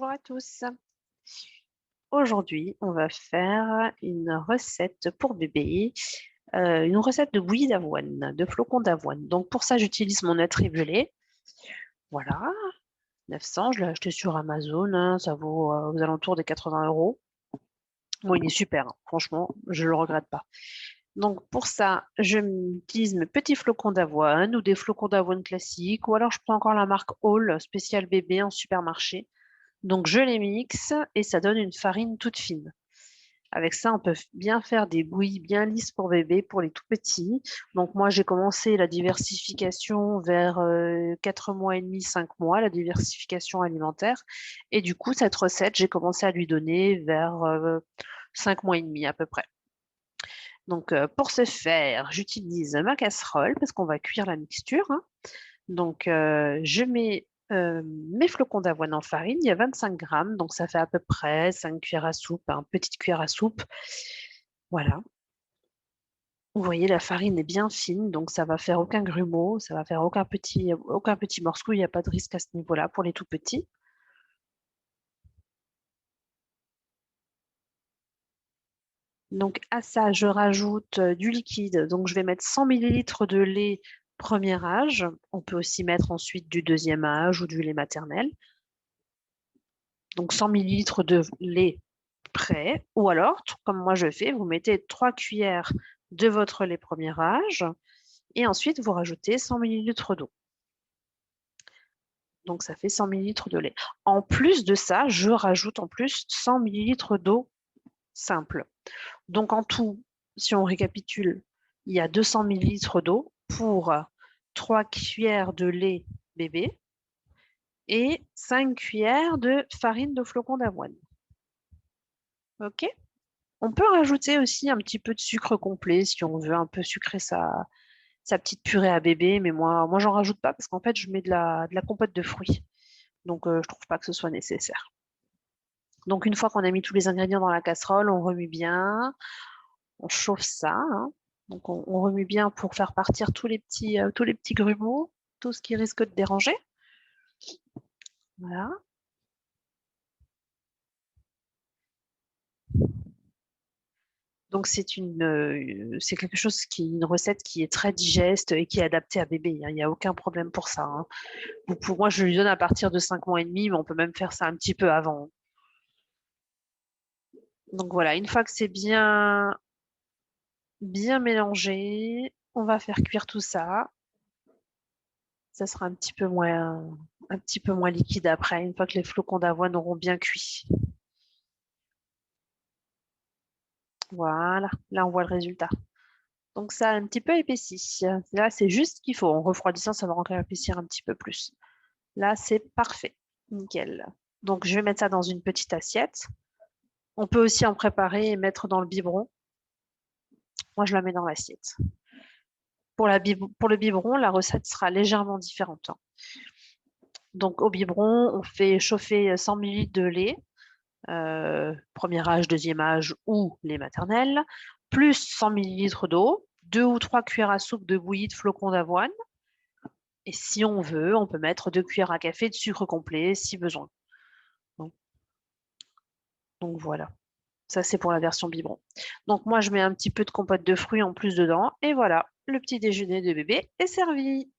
Bonjour à tous. Aujourd'hui, on va faire une recette pour bébé, une recette de bouillie d'avoine, de flocons d'avoine. Donc pour ça, j'utilise mon œuf révélé. Voilà, 900, je l'ai acheté sur Amazon, hein, ça vaut aux alentours des 80 euros. Bon, il est super, hein, franchement, je ne le regrette pas. Donc pour ça, je utilise mes petits flocons d'avoine ou des flocons d'avoine classiques, ou alors je prends encore la marque Hall spécial bébé en supermarché. Donc, je les mixe et ça donne une farine toute fine. Avec ça, on peut bien faire des bouillies bien lisses pour bébé, pour les tout petits. Donc, moi, j'ai commencé la diversification vers 4 mois et demi, 5 mois, la diversification alimentaire. Et du coup, cette recette, j'ai commencé à lui donner vers 5 mois et demi à peu près. Donc, pour ce faire, j'utilise ma casserole parce qu'on va cuire la mixture, hein. Donc, je mets mes flocons d'avoine en farine. Il y a 25 grammes, donc ça fait à peu près 5 cuillères à soupe, une petite cuillère à soupe. Voilà. Vous voyez, la farine est bien fine, donc ça va faire aucun grumeau, ça va faire aucun petit morceau. Il n'y a pas de risque à ce niveau-là pour les tout petits. Donc, à ça, je rajoute du liquide. Donc, je vais mettre 100 millilitres de lait premier âge. On peut aussi mettre ensuite du deuxième âge ou du lait maternel. Donc, 100 millilitres de lait prêt. Ou alors, comme moi je fais, vous mettez 3 cuillères de votre lait premier âge et ensuite vous rajoutez 100 millilitres d'eau. Donc ça fait 100 millilitres de lait. En plus de ça, je rajoute en plus 100 millilitres d'eau simple. Donc en tout, si on récapitule, il y a 200 millilitres d'eau pour 3 cuillères de lait bébé et 5 cuillères de farine de flocons d'avoine. OK? On peut rajouter aussi un petit peu de sucre complet si on veut un peu sucrer sa petite purée à bébé, mais moi j'en rajoute pas parce qu'en fait, je mets de la compote de fruits. Donc, je trouve pas que ce soit nécessaire. Donc, une fois qu'on a mis tous les ingrédients dans la casserole, on remue bien, on chauffe ça, hein. Donc, on remue bien pour faire partir tous les petits grumeaux, tout ce qui risque de déranger. Voilà. Donc c'est quelque chose une recette qui est très digeste et qui est adaptée à bébé, hein. Il n'y a aucun problème pour ça, hein. Pour moi, je lui donne à partir de 5 mois et demi, mais on peut même faire ça un petit peu avant. Donc voilà, une fois que c'est bien mélangé, on va faire cuire tout ça. Ça sera un petit peu moins liquide après, une fois que les flocons d'avoine auront bien cuit. Voilà, là on voit le résultat. Donc ça a un petit peu épaissi. Là, c'est juste ce qu'il faut. En refroidissant, ça va encore épaissir un petit peu plus. Là, c'est parfait. Nickel. Donc, je vais mettre ça dans une petite assiette. On peut aussi en préparer et mettre dans le biberon. Moi, je la mets dans l'assiette. Pour le biberon, la recette sera légèrement différente, hein. Donc, au biberon, on fait chauffer 100 ml de lait, premier âge, deuxième âge ou lait maternel, plus 100 ml d'eau, 2 ou 3 cuillères à soupe de bouillie de flocons d'avoine. Et si on veut, on peut mettre 2 cuillères à café de sucre complet si besoin. Donc voilà. Ça, c'est pour la version biberon. Donc, moi, je mets un petit peu de compote de fruits en plus dedans. Et voilà, le petit déjeuner de bébé est servi.